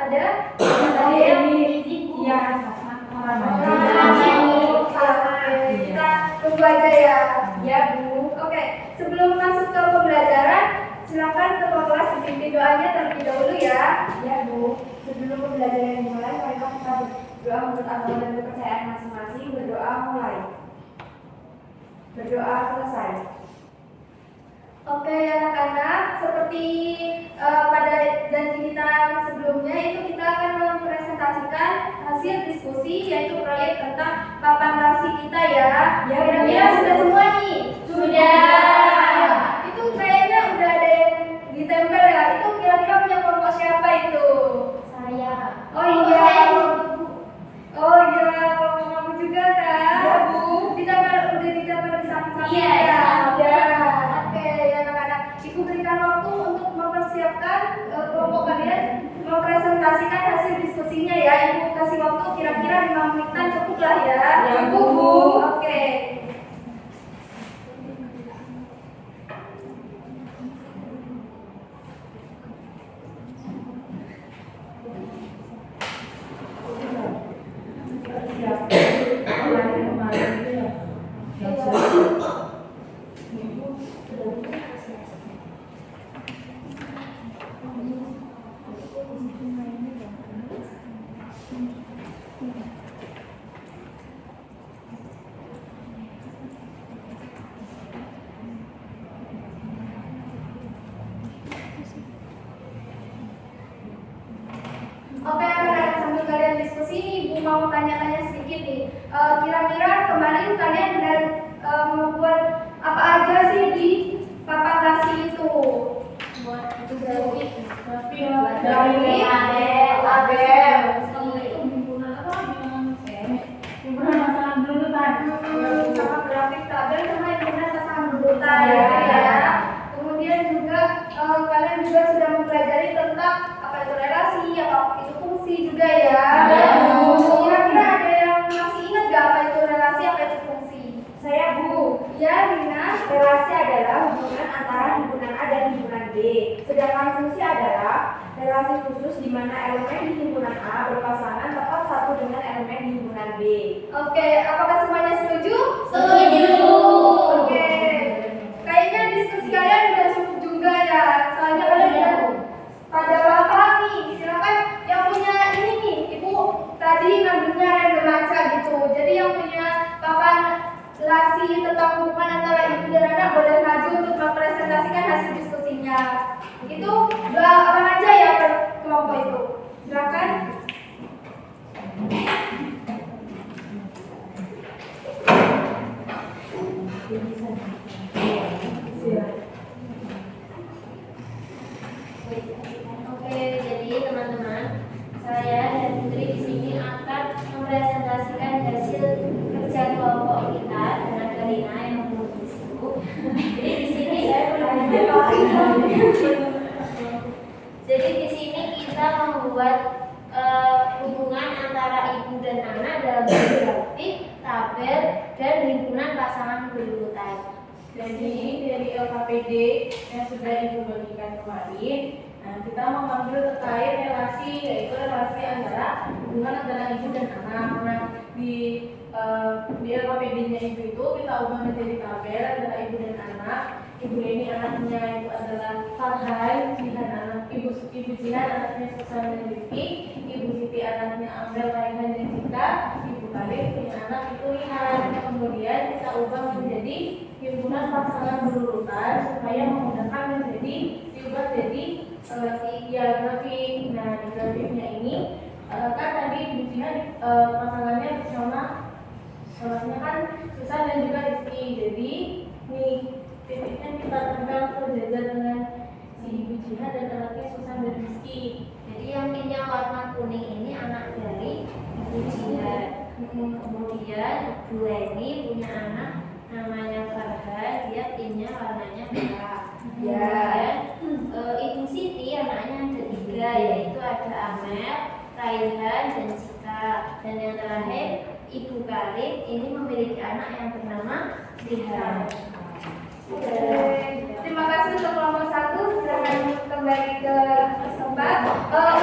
ada ini ya kita tunggu aja ya. Ya Bu. Oke, sebelum masuk ke pembelajaran, silakan ketua kelas dipimpin doanya terlebih dahulu ya. Ya Bu. Sebelum pembelajaran dimulai, mari kita berdoa menurut agama dan kepercayaan masing-masing. Berdoa mulai. Berdoa selesai. Oke anak-anak, seperti pada janji kita sebelumnya itu kita akan mempresentasikan hasil diskusi yaitu proyek tentang papan rasi kita ya. Kira-kira sudah semua nih? Sudah. Itu kayaknya udah ada yang ditempel ya. Itu kira-kira punya kelompok siapa itu? Saya. Oh iya. Oh iya, kelompok kamu juga kan? Ya Bu. Udah ditempel di samping-samping ya? Iya. Ibu berikan waktu untuk mempersiapkan kelompok kalian mempresentasikan hasil diskusinya ya. Ibu kasih waktu kira-kira 5 menitan cukup lah ya. Ya Bu. Oke. Oke, anak-anak, sambil kalian diskusi nih, Ibu mau tanya-tanya sedikit nih. Kira-kira kemarin kalian membuat apa aja sih di papan rasi itu? Buat itu grafik, label, pasangan berurutan, sama grafik tabel sama himpunan pasangan berurutan ya. Kemudian juga kalian juga sudah mempelajari tentang apa itu relasi, apa itu fungsi juga ya. Kira-kira ada yang masih ingat gak apa itu relasi, apa itu fungsi? Saya Bu. Ya Rina. Relasi adalah hubungan antara himpunan A dan himpunan B. Sedangkan fungsi adalah relasi khusus di mana elemen di himpunan A berpasangan tepat satu dengan elemen di himpunan B. Oke, apakah semuanya setuju? Setuju. Oke. Kayaknya diskusi kalian udah cukup juga ya. Soalnya kalian udah pada paham nih. Silakan yang punya ini nih, Ibu tadi ngambilnya random aja gitu. Jadi yang punya papan relasi tentang hubungan antara ibu dan anak boleh maju untuk mempresentasikan hasil diskusinya. Itu 2 orang aja ya per kelompok itu. Silakan. Oke, jadi teman-teman, saya dan Putri di sini akan mempresentasikan hasil kerja kelompok kita dengan Karina yang menulis itu. Jadi di sini Jadi di sini kita membuat hubungan antara ibu dan anak dalam grafik, tabel, dan himpunan pasangan berurutan. Jadi dari LKPD yang sudah Ibu bagikan kemarin, kita mengambil terkait relasi, yaitu relasi antara hubungan antara ibu dan anak. Nah, di LKPD-nya Ibu itu kita ubah menjadi tabel antara ibu dan anak. Ibu ini anaknya itu adalah Farhan, dan anak ibu Jihan anaknya Susan dan Rifki, Ibu Siti anaknya Amel, Raihan dan Cika, Ibu Karin punya anak itu Rihan. Kemudian kita ubah menjadi himpunan pasangan berurutan supaya memudahkan menjadi diubah jadi grafik. Nah, di grafiknya ini kan tadi Ibu Jihan pasangannya bersama kan Susan dan juga Rifki. Jadi nih titiknya kita tempel sejajar dengan si Ibu Jihan dan anaknya Susan dan Rizky. Jadi yang punya warna kuning ini anak dari Ibu Jihan. Kemudian Ibu Leni punya anak namanya Farhan, dia pinnya warnanya merah. Kemudian Ibu Siti anaknya ada 3, yaitu ada Amel, Raihan, dan Cika. Dan yang terakhir Ibu Karin ini memiliki anak yang bernama Rihan. Terima kasih untuk kelompok 1. Silakan kembali ke tempat.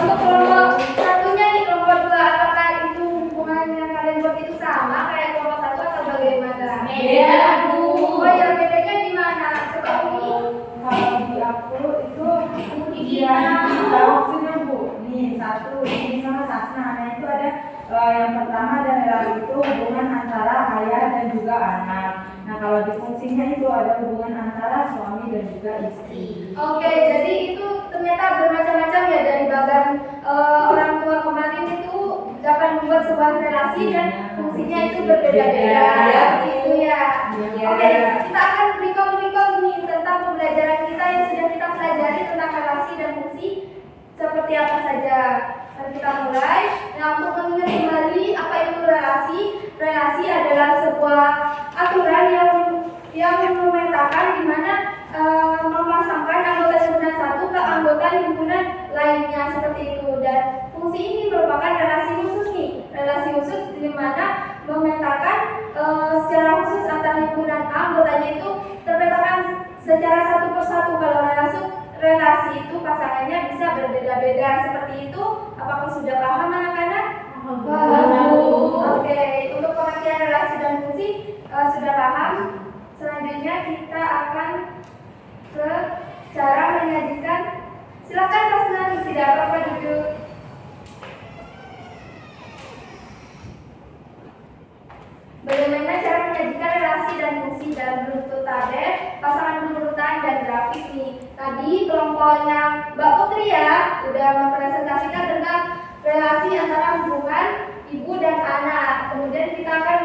Untuk kelompok Iya, tahu maksudnya Bu. Nih satu, ini sama Sasna. Nah itu ada yang pertama ada relasi itu hubungan antara ayah dan juga anak. Nah kalau di fungsinya itu ada hubungan antara suami dan juga istri. Oke, jadi itu ternyata bermacam-macam ya dari bagan orang tua kemarin itu dapat membuat sebuah relasi dan fungsinya itu berbeda-beda. Ya. Itu ya. Ya. Oke, kita akan recall nih tentang pembelajaran kita yang sudah kita pelajari tentang relasi dan fungsi seperti apa saja. Mari kita mulai. Nah, untuk mengingat kembali apa itu relasi? Relasi adalah sebuah aturan yang memetakan di mana memasangkan anggota himpunan satu ke anggota himpunan lainnya seperti itu, dan fungsi ini merupakan relasi khusus nih, relasi khusus di mana memetakan secara khusus antara himpunan A anggotanya itu terpetakan secara satu persatu. Kalau relasi itu pasangannya bisa berbeda-beda seperti itu. Apakah sudah paham anak-anak? Oke, untuk pengertian relasi dan fungsi sudah paham. Selanjutnya kita akan ke cara menyajikan. Silakan Sasna, tidak apa-apa duduk. Bagaimana cara menyajikan relasi dan fungsi dalam bentuk tabel, pasangan berurutan dan grafik nih. Tadi kelompoknya Mbak Putri ya udah mempresentasikan tentang relasi antara hubungan ibu dan anak. Kemudian kita akan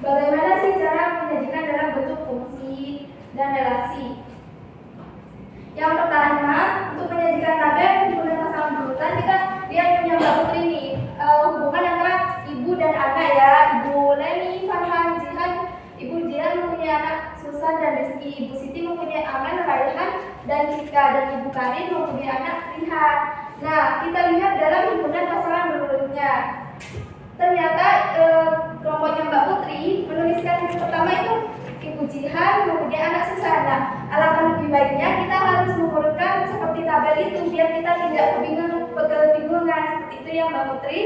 bagaimana sih cara menyajikan dalam bentuk fungsi dan relasi. Yang pertama, untuk menyajikan tabel hubungan pasangan berurutan, kita lihat punya Mbak Putri nih, hubungan antara ibu dan anak ya. Ibu Leni, Farhan, Jihan. Ibu Jihan mempunyai anak Susan dan Rizky. Ibu Siti mempunyai anak Raihan dan Cika, dan Ibu Karin mempunyai anak Rihan. Nah, kita lihat dalam himpunan pasangan berurutnya. Ternyata kelompoknya Mbak Putri menuliskan yang pertama itu Ibu Jihan mempunyai anak Susan. Nah, alangkah lebih baiknya kita harus mengurutkan seperti tabel itu biar kita tidak kebingungan seperti itu ya Mbak Putri.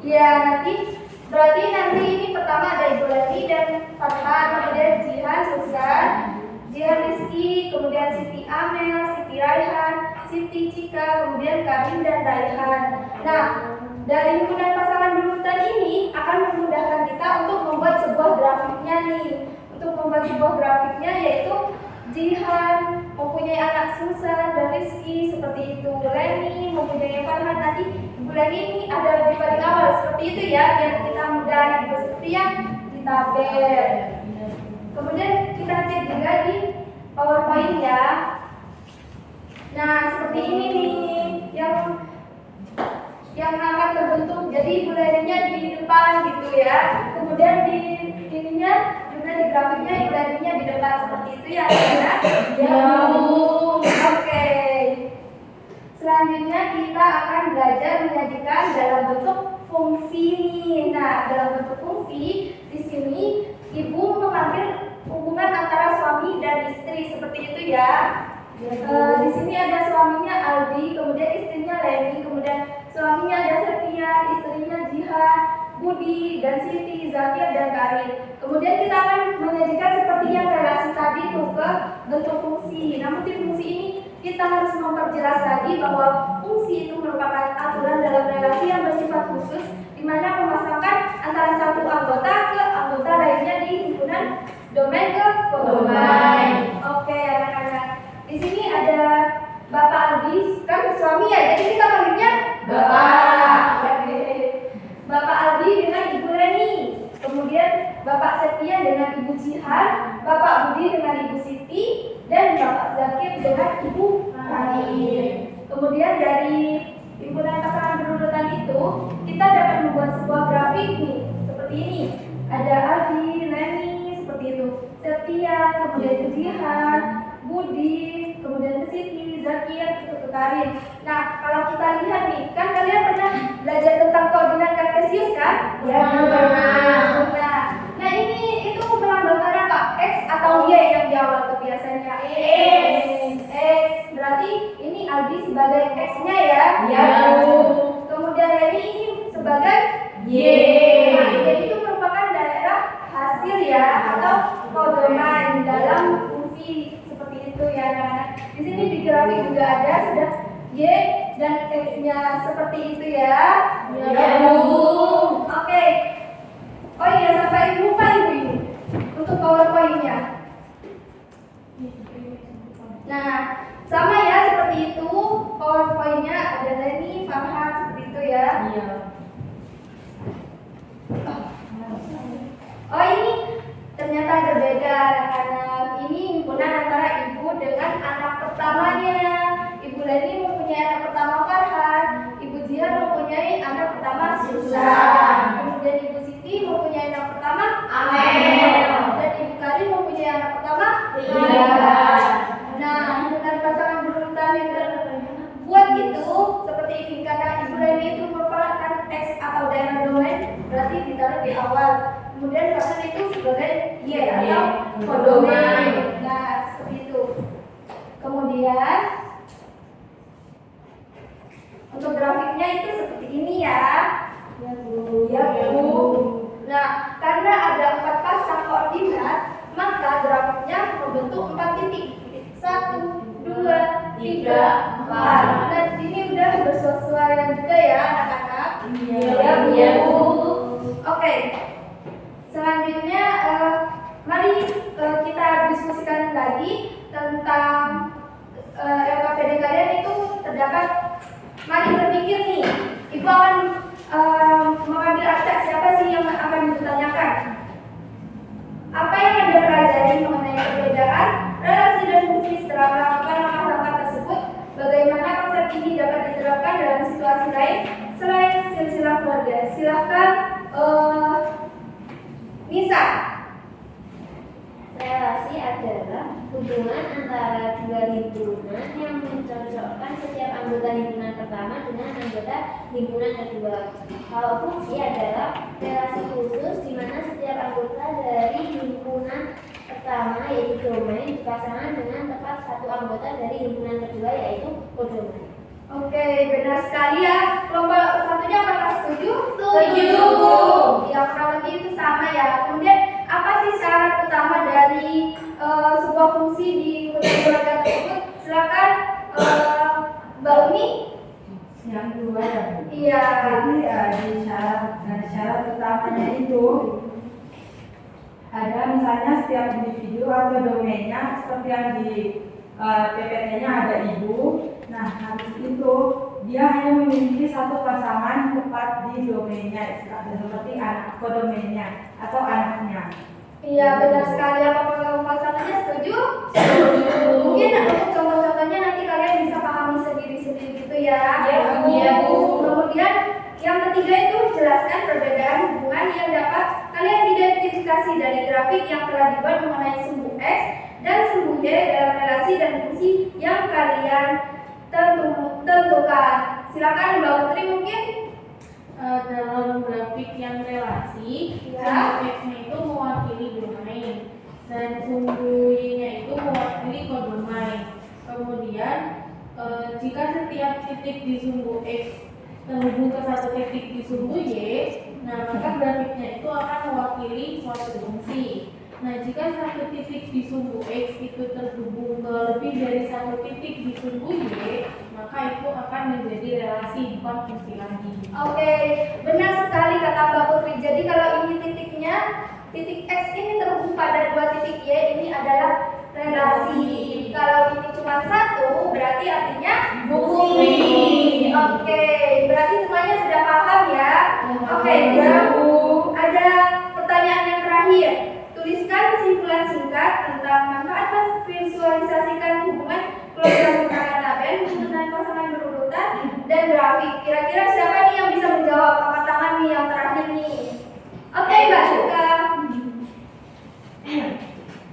Ya, berarti nanti ini pertama ada Ibu Leni dan Farhan, kemudian Jihan, Susan, Jihan Rizky, kemudian Siti Amel, Siti Raihan, Siti Cika, kemudian Karin dan Raihan. Nah, dari himpunan pasangan berurutan ini akan memudahkan kita untuk membuat sebuah grafiknya nih. Untuk membuat sebuah grafiknya yaitu Jihan mempunyai anak Susan dan Rizky seperti itu. Leni mempunyai Farhan, nanti Ibu Leni ini ada di paling awal seperti itu ya, biar kita mudah gitu seperti yang di tabel. Kemudian kita cek juga di PowerPoint ya. Nah, seperti ini nih yang akan terbentuk. Jadi Ibu Leninya di depan gitu ya. Kemudian di ininya juga di grafiknya Ibu Leninya di depan seperti itu ya. Ya. Oke. Selanjutnya kita akan belajar menyajikan dalam bentuk fungsi nih. Nah, dalam bentuk fungsi di sini Ibu mengambil hubungan antara suami dan istri seperti itu ya. Di sini ada suaminya Aldi, kemudian istrinya Leni, kemudian suaminya ada Setia, istrinya Jihan, Budi, dan Siti, Zakir, dan Karin. Kemudian kita akan menyajikan seperti yang relasi tadi tuh ke bentuk fungsi. Namun di fungsi ini kita harus memperjelas lagi bahwa fungsi itu merupakan aturan dalam relasi yang bersifat khusus, di mana memasangkan antara satu anggota ke anggota lainnya di himpunan domain ke domain. Oke, anak-anak. Di sini ada Bapak Aldi, kan suami ya, jadi kita panggilnya Bapak. Oke. Bapak Aldi dengan Ibu Leni, kemudian Bapak Setia dengan Ibu Jihan, Bapak Budi dengan Ibu Siti, dan Bapak Zakir dengan Ibu Karin. Kemudian dari himpunan pasangan berurutan itu kita dapat membuat sebuah grafik nih seperti ini. Ada Aldi, Leni seperti itu, Setia, kemudian Jihan, Budi, kemudian Siti, Zakir, itu Karin. Nah, kalau kita lihat nih, kan kalian pernah belajar tentang koordinat kartesius kan? Ya, pernah. Nah, ini itu melambangkan apa? X atau Y yang di awal tuh biasanya? X. Berarti ini Aldi sebagai X-nya ya? Ya. Kemudian Leni ini sebagai Y. Nah, jadi itu merupakan daerah hasil ya atau pedoman dalam fungsi seperti itu ya anak-anak. Di sini di grafik juga ada sudah Y dan X-nya seperti itu ya. Ya, Bu. Oke. Oh iya, sampai lupa ibu ini untuk PowerPoint-nya. Nah, sama ya seperti itu. PowerPoint-nya adalah ini Farhan seperti itu ya. Iya. Oh ini ternyata berbeda anak-anak. Ini himpunan antara ibu dengan anak pertamanya. Ibu Leni mempunyai anak pertama Farhan, Ibu Jihan mempunyai anak pertama Susan, kemudian Ibu Siti mempunyai anak pertama Amel, dan Ibu Karin mempunyai anak pertama Iya. Nah, himpunan pasangan berurutan yang terbuat itu seperti ini karena Ibu Leni itu merupakan X atau daerah domain, berarti ditaruh di awal. Kemudian pasangan itu sebagai Y atau kodomain. Nah, seperti itu. Kemudian untuk grafiknya itu seperti ini ya. Ya, Bu. Ya, Bu. Nah, karena ada 4 pasang koordinat, maka grafiknya membentuk 4 titik. 1, 2, 3, 4. Dan ini udah bersesuaian juga ya anak-anak. Iya, Bu. Oke. Selanjutnya mari kita diskusikan lagi tentang LKPD kalian itu terdapat. Mari berpikir nih, Ibu akan mengambil acak siapa sih yang akan ditanyakan. Apa yang Anda pelajari mengenai perbedaan relasi dan fungsi setelah melakukan langkah-langkah tersebut? Bagaimana konsep ini dapat diterapkan dalam situasi lain selain silsilah keluarga? Silahkan Nisa. relasi adalah hubungan antara dua himpunan yang mencocokkan setiap anggota himpunan pertama dengan anggota himpunan kedua. Kalau fungsi adalah relasi khusus di mana setiap anggota dari himpunan pertama yaitu domain dipasangkan dengan tepat satu anggota dari himpunan kedua yaitu kodomain. Oke, benar sekali ya. Kelompok satunya apakah setuju? Setuju. Ya, kurang lebih itu sama ya. Kemudian apa sih syarat utama dari sebuah fungsi di keluarga tersebut? Silakan Mbak Umi. Yang kedua ya, Bu. Iya. Jadi dari syarat utamanya itu ada misalnya setiap individu atau domainnya seperti yang di PPT-nya ada ibu. Nah, habis itu dia hanya memiliki satu pasangan tepat di domainnya, seperti anak kodomainnya atau anaknya. Iya, benar sekali. Apakah kelompok satunya setuju? Mungkin untuk contoh-contohnya nanti kalian bisa pahami sendiri-sendiri gitu ya. Iya, Bu. Kemudian yang ketiga itu jelaskan perbedaan hubungan yang dapat kalian identifikasi dari grafik yang telah dibuat mengenai sumbu X dan sumbu Y dalam relasi dan fungsi yang kalian tentukan. Silakan Mbak Putri mungkin. Dalam grafik yang relasi, Ya. sumbu X-nya itu mewakili domain dan sumbu Y-nya itu mewakili kodomain. Kemudian jika setiap titik di sumbu X terhubung ke satu titik di sumbu Y, nah maka grafiknya itu akan mewakili suatu fungsi. Nah, jika satu titik di sumbu X itu terhubung ke lebih dari satu titik di sumbu Y, maka itu akan menjadi relasi, bukan fungsi lagi. Oke, benar sekali kata Mbak Putri. Jadi kalau ini titiknya, titik X ini terhubung pada dua titik Y, ini adalah relasi. Kalau ini cuma satu, berarti artinya fungsi. Oke, berarti semuanya sudah paham ya. Oke, ada pertanyaan yang terakhir. Tuliskan kesimpulan singkat tentang manfaat visualisasikan hubungan keluarga menggunakan tabel, hubungan pasangan berurutan, dan grafik. Kira-kira siapa nih yang bisa menjawab? Angkat tangan nih yang terakhir nih. Oke, Mbak Suka.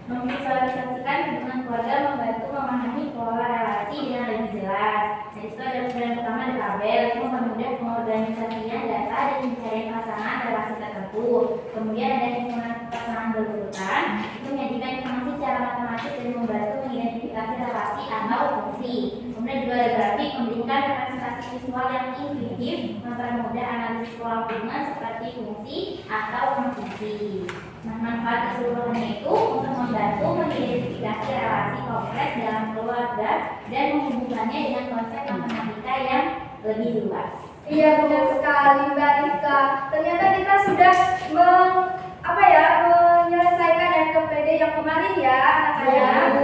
Memvisualisasikan hubungan keluarga membantu memahami pola relasi dengan lebih jelas. Nah, itu ada kemudian pertama di tabel, itu mempermudah pengorganisasinya data dan pencarian pasangan relasi tertentu. Kemudian ada hubungan pasangan berurutan, itu menyajikan informasi secara matematis dan membantu mengidentifikasi relasi atau fungsi. Kemudian juga ada grafik, memberikan representasi visual yang intuitif, mempermudah analisis pola hubungan seperti fungsi atau non-fungsi. Nah, manfaat keseluruhannya itu untuk membantu mengidentifikasi relasi kompleks dalam keluarga dan menghubungkannya dengan konsep matematika yang lebih luas. Iya, benar sekali Mbak Rika. Ternyata kita sudah menyelesaikan NKPD yang kemarin ya anak-anak.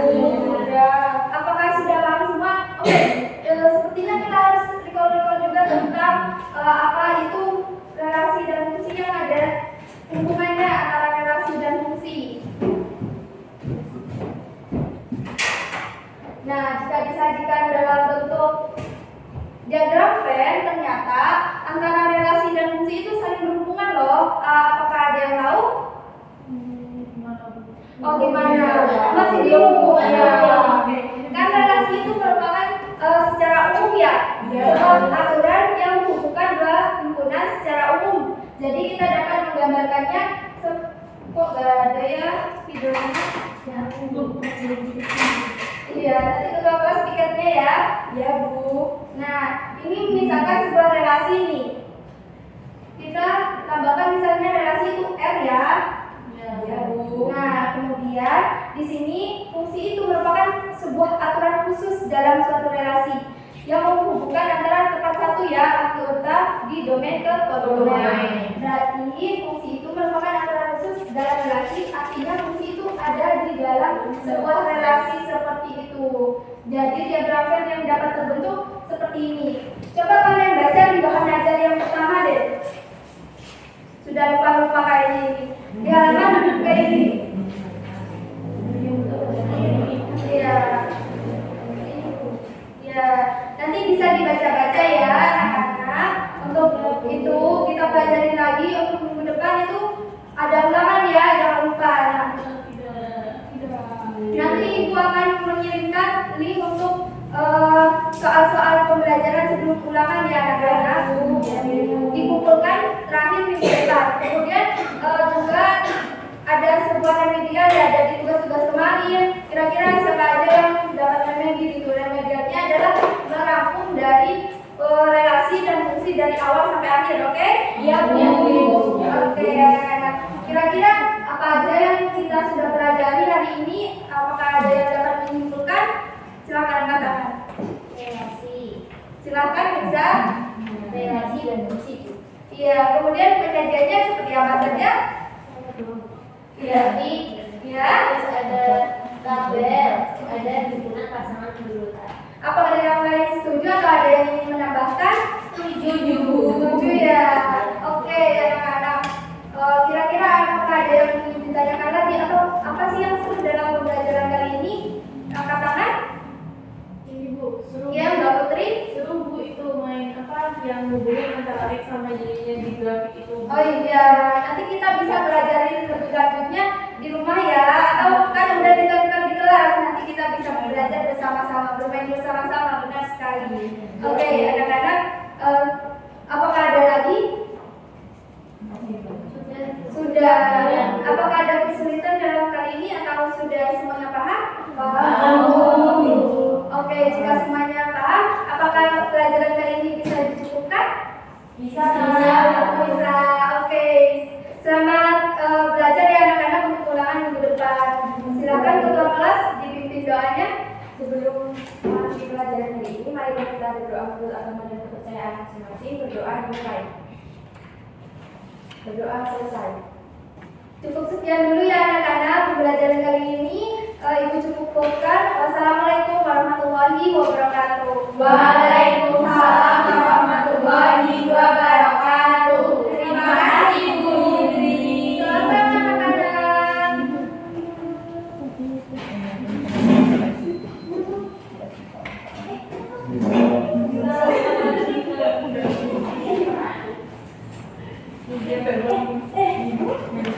Apakah sudah paham semua? Oke, sepertinya kita harus recall juga tentang apa itu relasi dan fungsi yang ada hubungannya antara relasi dan fungsi. Nah, jika disajikan dalam bentuk diagram Venn, ternyata antara relasi dan fungsi itu saling berhubungan loh. Apakah ada yang tahu? Oh, gimana? Masih bingung? Kan relasi itu merupakan secara umum ya, sebuah aturan yang menghubungkan dua himpunan secara umum. Jadi kita dapat menggambarkannya kok gak ada ya videonya? Iya, nanti kita bahas piketnya ya. Ya Bu. Nah, ini misalkan sebuah relasi nih. Kita tambahkan misalnya relasi itu R ya. Ya Bu. Nah, kemudian di sini fungsi itu merupakan sebuah aturan khusus dalam suatu relasi yang menghubungkan antara tempat satu ya anggota di domain ke kodomain. Berarti fungsi itu merupakan aturan khusus dalam relasi, artinya fungsi itu ada di dalam sebuah relasi seperti itu. Jadi diagram Venn yang dapat terbentuk seperti ini. Coba kalian baca di bahan ajar yang pertama deh. Sudah lupa kayaknya ini. Di halaman kayak ini. Iya. Ya, nanti bisa dibaca-baca ya anak-anak. Untuk itu kita pelajarin lagi untuk minggu depan itu ada ulangan ya, jangan lupa. Nanti Ibu akan mengirimkan link untuk soal-soal pembelajaran sebelum ulangan ya anak-anak. Dikumpulkan terakhir minggu depan. Kemudian juga ada sebuah remedial ya dari tugas-tugas kemarin. Kira-kira siapa aja yang dapat remedi itu? Remedialnya adalah merangkum dari relasi dan fungsi dari awal sampai akhir, oke? Iya Bu. Oke. Kira-kira apa aja yang kita sudah pelajari hari ini? Apakah ada yang dapat menyimpulkan? Silakan katakan. Relasi, Silakan bisa. relasi dan fungsi. Iya. Kemudian penyajiannya seperti apa saja? Berarti Ya. terus ada tabel, ada hubungan pasangan urutan. Apa ada yang lain setuju atau ada yang ingin menambahkan? Setuju. Setuju ya. Oke anak-anak. Kira-kira apakah ada yang ingin ditanyakan lagi atau apa sih yang seru dalam pembelajaran kali ini? Angkat tangan. Ini Bu, seru. Ya Mbak Putri. Seru Bu itu main apa yang hubungin antara X sama Y-nya di grafik itu. Oh iya, nanti kita bisa belajarin lebih lanjutnya di rumah ya, atau kan udah ditentukan di kelas, nanti kita bisa belajar bersama-sama, bermain bersama-sama, benar sekali. Oke, anak-anak, apakah ada lagi? Sudah. Apakah ada kesulitan dalam kali ini atau sudah semuanya paham? Paham. Oke, jika semuanya paham, apakah pelajaran kali ini bisa dicukupkan? Bisa. Bisa. Oke. Selamat belajar ya anak-anak untuk ulangan minggu depan. Silakan ketua kelas dipimpin doanya. Sebelum memasuki pelajaran hari ini, mari kita berdoa menurut agama dan kepercayaan masing-masing. Berdoa dimulai. Berdoa selesai. Cukup sekian dulu ya anak-anak pembelajaran kali ini. Ibu cukupkan. Wassalamualaikum warahmatullahi wabarakatuh. Waalaikumsalam warahmatullahi wabarakatuh. Terima kasih Bu Yudri. Sama-sama anak-anak. Dia